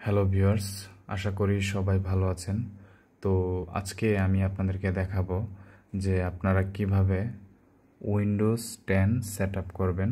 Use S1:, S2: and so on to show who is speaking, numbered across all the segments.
S1: Hello viewers, আশা করি সবাই ভালো আছেন। তো আজকে আমি আপনাদেরকে দেখাবো যে আপনারা কিভাবে উইন্ডোজ 10 সেট আপ করবেন।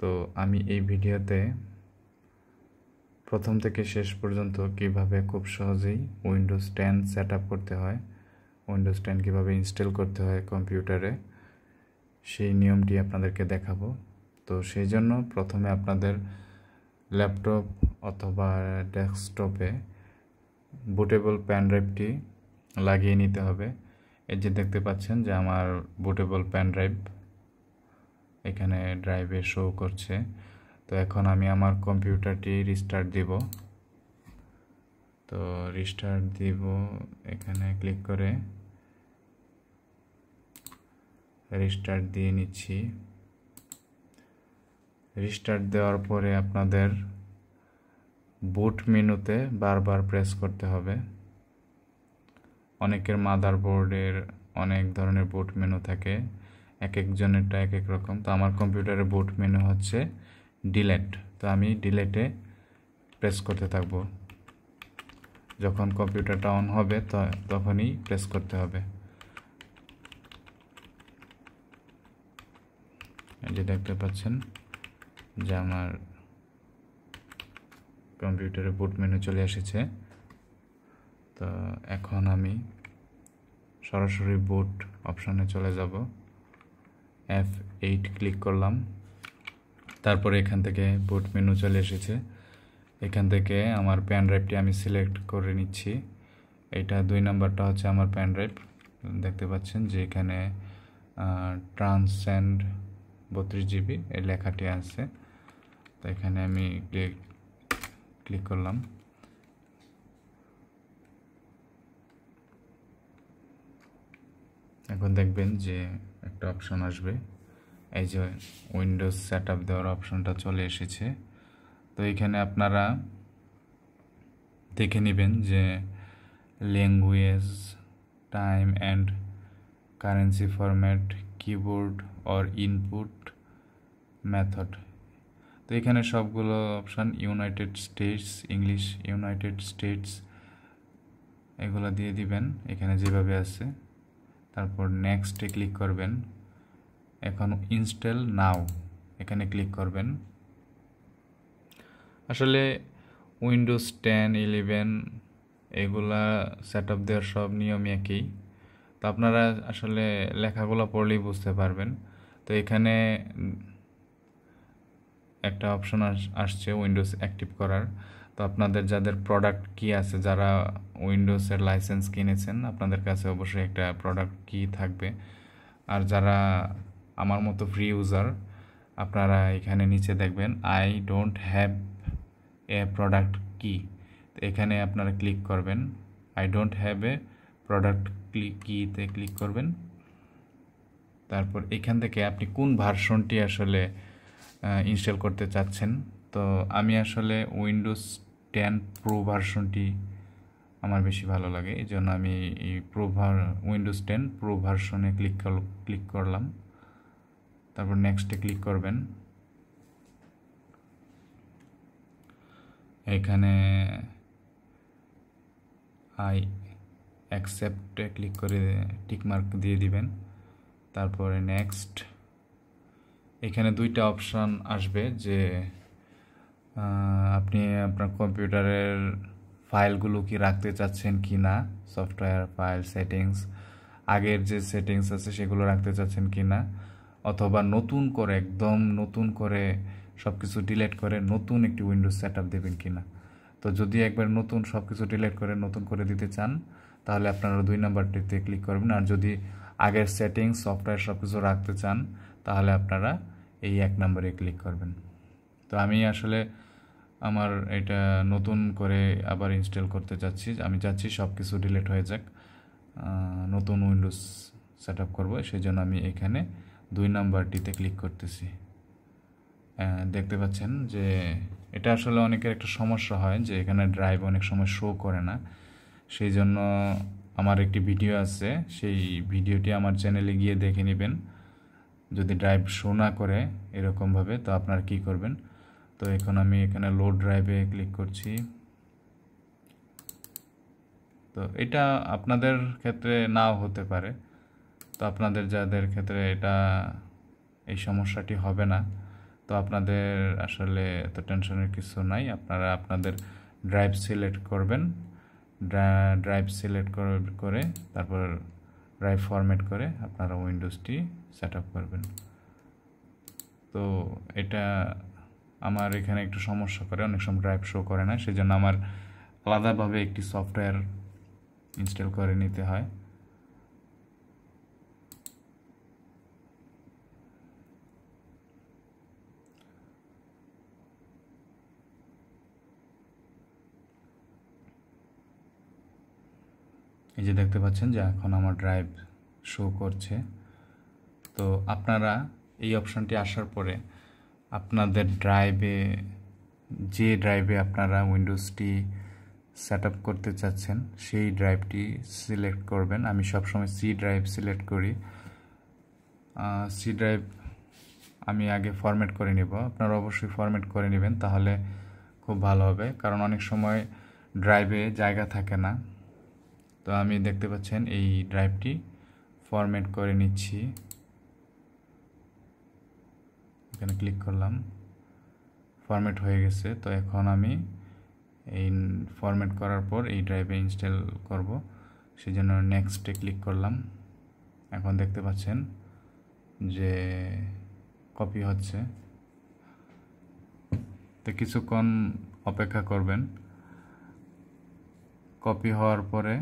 S1: তো আমি এই ভিডিওতে প্রথম থেকে শেষ পর্যন্ত কিভাবে খুব সহজেই উইন্ডোজ 10 সেট আপ করতে হয়, উইন্ডোজ 10 কিভাবে ইনস্টল করতে হয় কম্পিউটারে, সেই নিয়মটি আপনাদেরকে দেখাবো। তো সেই জন্য প্রথমে আপনাদের ল্যাপটপ অথবা ডেস্কটপে বুটেবল পেন ড্রাইভটি লাগিয়ে নিতে হবে। এই যে দেখতে পাচ্ছেন যে আমার বুটেবল পেন ড্রাইভ এখানে ড্রাইভে শো করছে। তো এখন আমি আমার কম্পিউটারটি রিস্টার্ট দিব। তো রিস্টার্ট দিব, এখানে ক্লিক করে রিস্টার্ট দিয়ে নিচ্ছি। রিস্টার্ট দেওয়ার পরে আপনাদের বুট মেনুতে বারবার প্রেস করতে হবে। অনেকের মাদারবোর্ডের অনেক ধরনের বুট মেনু থাকে, এক একজনেরটা এক এক রকম। তো আমার কম্পিউটারের বুট মেনু হচ্ছে ডিলেট। তো আমি ডিলেটে প্রেস করতে থাকবো। যখন কম্পিউটারটা অন হবে তখনই প্রেস করতে হবে। এই যে দেখতে পাচ্ছেন যে আমার কম্পিউটারে বুট মেনু চলে এসেছে। তো এখন আমি সরাসরি বুট অপশনে চলে যাব। F8 ক্লিক করলাম। তারপরে এখান থেকে বুট মেনু চলে এসেছে। এখান থেকে আমার পেন ড্রাইভটি আমি সিলেক্ট করে নিচ্ছি। এটা 2 নাম্বারটা হচ্ছে আমার পেন ড্রাইভ। দেখতে পাচ্ছেন যে এখানে ট্রান্সেন্ড 32 GB এই লেখাটি আছে। তো এখানে আমি ক্লিক করলাম। এখন দেখবেন যে একটা অপশন আসবে, এই যে উইন্ডোজ সেটআপ দেওয়ার অপশনটা চলে এসেছে। তো এখানে আপনারা দেখে নেবেন যে language, time and currency format, keyboard or input method. তো এখানে সবগুলো option United states, English, United states এগুলো দিয়ে দিবেন এখানে যেভাবে আছে। তারপর নেক্সটে ক্লিক করবেন। এখন ইনস্টল নাও এখানে ক্লিক করবেন। আসলে উইন্ডোজ 10, 11 এগুলা সেট আপ দেওয়ার সব নিয়ম একই। তো আপনারা আসলে লেখাগুলো পড়লেই বুঝতে পারবেন। তো এখানে একটা অপশন আসছে উইন্ডোজ অ্যাক্টিভ করার। তো আপনাদের যাদের প্রোডাক্ট কি আছে, যারা উইন্ডোজের লাইসেন্স কিনেছেন, আপনাদের কাছে অবশ্যই একটা প্রোডাক্ট কি থাকবে। আর যারা আমার মতো ফ্রি ইউজার, আপনারা এখানে নিচে দেখবেন I don't have a product key. তো এখানে আপনারা ক্লিক করবেন, I don't have a product কিতে ক্লিক করবেন। তারপর এখান থেকে আপনি কোন ভার্সনটি আসলে ইনস্টল করতে চাচ্ছেন। তো আমি আসলে উইন্ডোজ 10 প্রো ভার্সনটি আমার বেশি ভালো লাগে, এই জন্য আমি এই উইন্ডোজ 10 প্রো ভার্সনে ক্লিক করলাম। তারপর নেক্সটে ক্লিক করবেন। এখানে আই অ্যাকসেপ্টে ক্লিক করে টিকমার্ক দিয়ে দিবেন। তারপরে নেক্সট, এখানে 2টা অপশান আসবে যে আপনি আপনার কম্পিউটারের ফাইলগুলো কি রাখতে চাচ্ছেন কি না, সফটওয়্যার ফাইল সেটিংস, আগের যে সেটিংস আছে সেগুলো রাখতে চাচ্ছেন কি না, অথবা নতুন করে একদম নতুন করে সব কিছু ডিলিট করে নতুন একটি উইন্ডোজ সেট আপ দেবেন কি না। তো যদি একবার নতুন সব কিছু ডিলিট করে নতুন করে দিতে চান তাহলে আপনারা 2 নাম্বারটিতে ক্লিক করবেন। আর যদি আগের সেটিংস সফটওয়্যার সব কিছু রাখতে চান তাহলে আপনারা এই 1 নাম্বারে ক্লিক করবেন। তো আমি আসলে আমার এটা নতুন করে আবার ইনস্টল করতে চাচ্ছি। আমি চাচ্ছি সব কিছু ডিলিট হয়ে যাক, নতুন উইন্ডোজ সেট আপ করবো। সেই জন্য আমি এখানে 2 নাম্বারটিতে ক্লিক করতেছি। দেখতে পাচ্ছেন যে এটা আসলে অনেকের একটা সমস্যা হয় যে এখানে ড্রাইভ অনেক সময় শো করে না। সেই জন্য আমার একটি ভিডিও আছে, সেই ভিডিওটি আমার চ্যানেলে গিয়ে দেখে নেবেন। যদি ড্রাইভ শো না করে এরকমভাবে, তো আপনারা কি করবেন, তো তো এখন আমি এখানে লোড ড্রাইভে ক্লিক করছি। তো এটা আপনাদের ক্ষেত্রে নাও হতে পারে, তো আপনাদের যাদের ক্ষেত্রে এটা এই সমস্যাটি হবে না, তো আপনাদের আসলে এত টেনশনের কিছু নাই। আপনারা আপনাদের ড্রাইভ সিলেক্ট করবেন, ড্রাইভ সিলেক্ট করে তারপর ড্রাইভ ফরম্যাট করে আপনারা উইন্ডোজটি সেট আপ করবেন। তো এটা আমার এখানে একটু সমস্যা করে, অনেক সময় ড্রাইভ শো করে না, সেজন্য আমার আলাদাভাবে একটি সফটওয়্যার ইনস্টল করে নিতে হয়। এই যে দেখতে পাচ্ছেন যে এখন আমার ড্রাইভ শো করছে। তো আপনারা এই অপশনটি আসার পরে আপনাদের যে ড্রাইভে আপনারা উইন্ডোজটি সেট আপ করতে চাচ্ছেন সেই ড্রাইভটি সিলেক্ট করবেন। আমি সবসময় সি ড্রাইভ সিলেক্ট করি। সি ড্রাইভ আমি আগে ফরম্যাট করে নিব, আপনারা অবশ্যই ফরম্যাট করে নেবেন, তাহলে খুব ভালো হবে, কারণ অনেক সময় ড্রাইভে জায়গা থাকে না। তো আমি দেখতে পাচ্ছেন এই ড্রাইভটি ফরম্যাট করে নিচ্ছি। এখানে ক্লিক করলাম, ফরম্যাট হয়ে গেছে। তো এখন আমি এই ফরম্যাট করার পর এই ড্রাইভে ইনস্টল করব, সেই জন্য নেক্সটে ক্লিক করলাম। এখন দেখতে পাচ্ছেন যে কপি হচ্ছে। তো কিছুক্ষণ অপেক্ষা করবেন। কপি হওয়ার পরে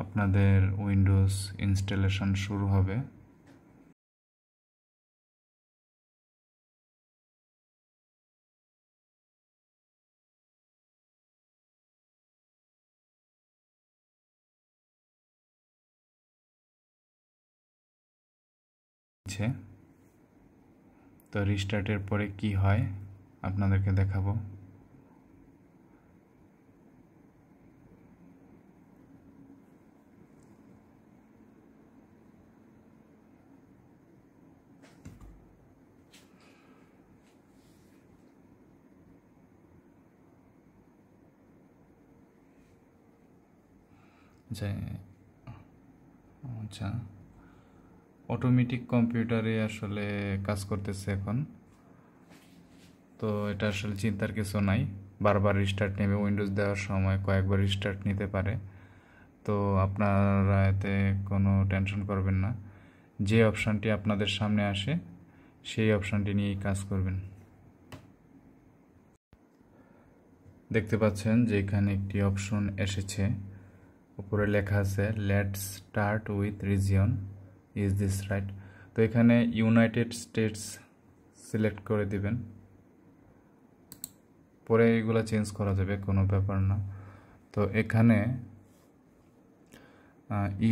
S1: আপনাদের উইন্ডোজ ইনস্টলেশন শুরু হবে। তো রিস্টার্টের পরে কি হয় আপনাদেরকে দেখাবো। আচ্ছা, অটোমেটিক কম্পিউটারে আসলে কাজ করতেছে এখন। তো এটা আসলে চিন্তার কিছু নাই, বারবার রিস্টার্ট নেবে, উইন্ডোজ দেওয়ার সময় কয়েকবার রিস্টার্ট নিতে পারে। তো আপনারা এতে কোনো টেনশন করবেন না, যে অপশানটি আপনাদের সামনে আসে সেই অপশানটি নিয়েই কাজ করবেন। দেখতে পাচ্ছেন যে এখানে একটি অপশন এসেছে, উপরে লেখা আছে let's start with region, is this right. তো এখানে ইউনাইটেড স্টেটস সিলেক্ট করে দিবেন, পরে এগুলো চেঞ্জ করা যাবে, কোনো ব্যাপার না। তো এখানে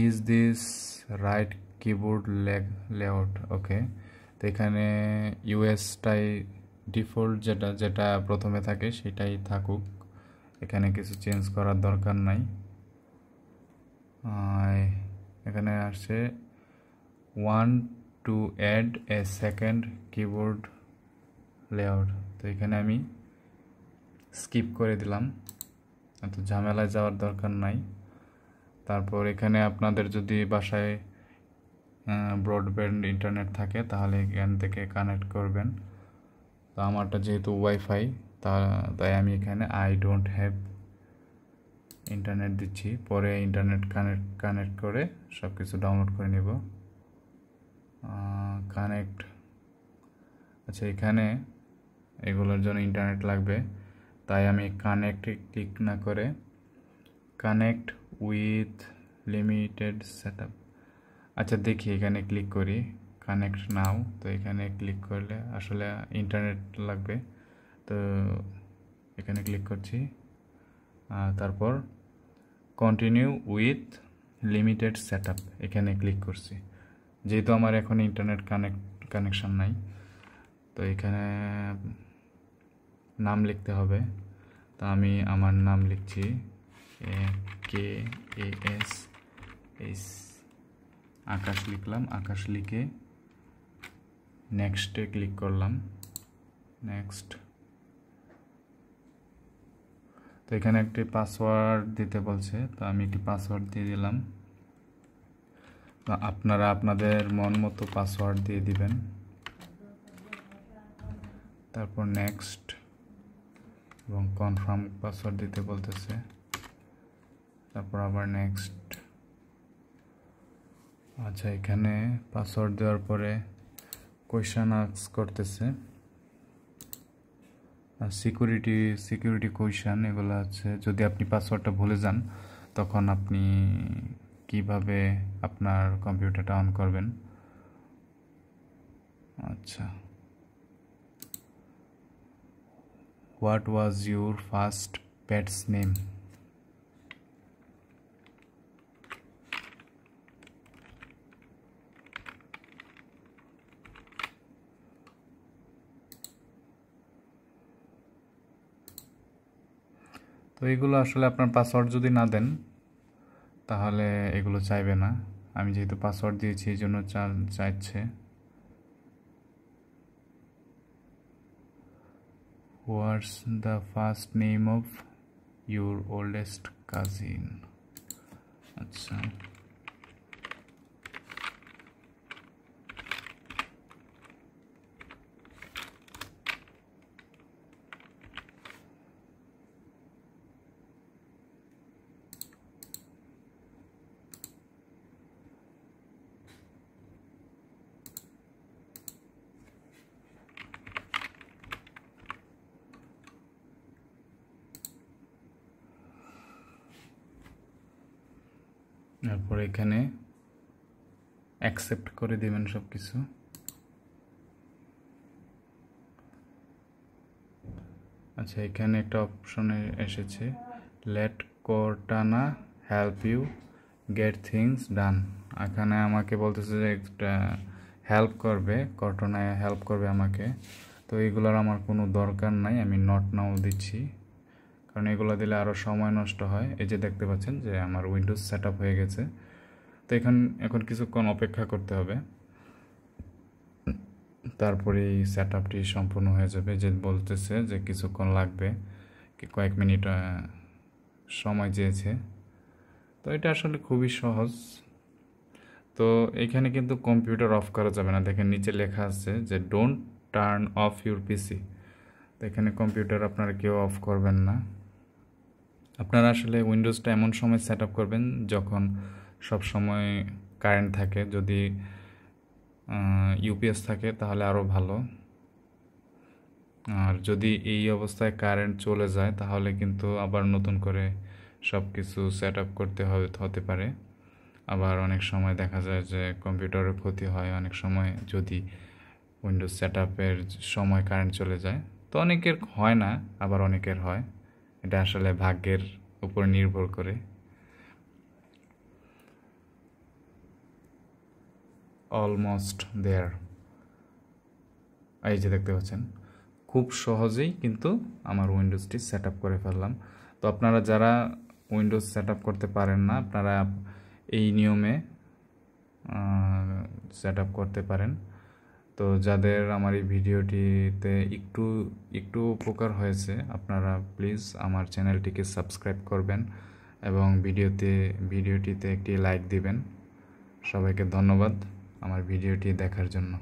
S1: is this right keyboard layout, okay. তো এখানে ইউএসটাই ডিফল্ট, যেটা প্রথমে থাকে সেটাই থাকুক, এখানে কিছু চেঞ্জ করার দরকার নাই। এখানে আসছে one two add a second keyboard layout, তো এখানে আমি স্কিপ করে দিলাম, এত ঝামেলায় যাওয়ার দরকার নাই। তারপর এখানে আপনাদের যদি বাসায় ব্রডব্যান্ড ইন্টারনেট থাকে তাহলে এখান থেকে কানেক্ট করবেন। তো আমারটা যেহেতু ওয়াইফাই, তাই আমি এখানে আই ডোন্ট হ্যাভ ইন্টারনেট দিচ্ছি, পরে ইন্টারনেট কানেক্ট করে সব কিছু ডাউনলোড করে নেব। কানেক্ট, আচ্ছা এখানে এগুলোর জন্য ইন্টারনেট লাগবে, তাই আমি কানেক্টে ক্লিক না করে কানেক্ট উইথ লিমিটেড সেটআপ, আচ্ছা দেখি এখানে ক্লিক করি কানেক্ট নাও। তো এখানে ক্লিক করলে আসলে ইন্টারনেট লাগবে, তো এখানে ক্লিক করছি, তারপর কন্টিনিউ উইথ লিমিটেড সেটআপ এখানে ক্লিক করছি। যেহেতু আমার এখন ইন্টারনেট কানেকশন নাই, তো এখানে নাম লিখতে হবে। তো আমি আমার নাম লিখছি KAS, আকাশ লিখলাম, আকাশ লিখে নেক্সটে ক্লিক করলাম, নেক্সট। তো এখানে একটি পাসওয়ার্ড দিতে বলছে, তো আমি একটি পাসওয়ার্ড দিয়ে দিলাম। তো আপনারা আপনাদের মন মতো পাসওয়ার্ড দিয়ে দিবেন। তারপর নেক্সট এবং কনফার্ম পাসওয়ার্ড দিতে বলতেছে, তারপর আবার নেক্সট। আচ্ছা, এখানে পাসওয়ার্ড দেওয়ার পরে কোয়েশ্চেন আস্ক করতেছে, সিকিউরিটি কোয়েশ্চেন এগুলো আছে। যদি আপনি পাসওয়ার্ডটা ভুলে যান তখন আপনি কিভাবে আপনার কম্পিউটারটা অন করবেন। আচ্ছা, what was your first pets name? তো এগুলো আসলে আপনার পাসওয়ার্ড যদি না দেন তাহলে এগুলো চাইবে না। আমি যেহেতু পাসওয়ার্ড দিয়েছি এই জন্য চাইছে। What's the first name of your oldest cousin? আচ্ছা, তারপর এখানে অ্যাকসেপ্ট করে দেবেন সব কিছু। আচ্ছা, এখানে একটা অপশনে এসেছে, let Cortana help you get things done. এখানে আমাকে বলতেছে যে একটা হেল্প করবে, কর্টানায় হেল্প করবে আমাকে। তো এগুলোর আমার কোনো দরকার নাই, আমি নট নাও দিচ্ছি, কারণ এগুলো দিলে আরও সময় নষ্ট হয়। এই যে দেখতে পাচ্ছেন যে আমার উইন্ডোজ সেট আপ হয়ে গেছে। তো এখন কিছুক্ষণ অপেক্ষা করতে হবে, তারপরে এই সেট আপটি সম্পূর্ণ হয়ে যাবে। যে বলতেছে যে কিছুক্ষণ লাগবে, কয়েক মিনিট সময় চেয়েছে। তো এটা আসলে খুবই সহজ। তো এখানে কিন্তু কম্পিউটার অফ করা যাবে না, দেখেন নিচে লেখা আছে যে ডোন্ট টার্ন অফ ইউর পিসি। তো এখানে কম্পিউটার আপনারা কেউ অফ করবেন না। আপনারা আসলে উইন্ডোজটা এমন সময় সেট আপ করবেন যখন সব সময় কারেন্ট থাকে। যদি ইউপিএস থাকে তাহলে আরও ভালো, আর যদি এই অবস্থায় কারেন্ট চলে যায় তাহলে কিন্তু আবার নতুন করে সব কিছু সেট আপ করতে হতে পারে। আবার অনেক সময় দেখা যায় যে কম্পিউটারের ক্ষতি হয় অনেক সময় যদি উইন্ডোজ সেট আপের সময় কারেন্ট চলে যায়। তো অনেকের হয় না, আবার অনেকের হয়। এটা আসলে ভাগ্যের উপর নির্ভর করে। অলমোস্ট দেয়ার, এই যে দেখতে পাচ্ছেন খুব সহজেই কিন্তু আমার উইন্ডোজটি সেট আপ করে ফেললাম। তো আপনারা যারা উইন্ডোজ সেট আপ করতে পারেন না, আপনারা এই নিয়মে সেট আপ করতে পারেন। তো যাদের আমার এই ভিডিওটিতে একটু উপকার হয়েছে, আপনারা প্লিজ আমার চ্যানেলটিকে সাবস্ক্রাইব করবেন এবং ভিডিওটিতে একটি লাইক দিবেন। সবাইকে ধন্যবাদ আমার ভিডিওটি দেখার জন্য।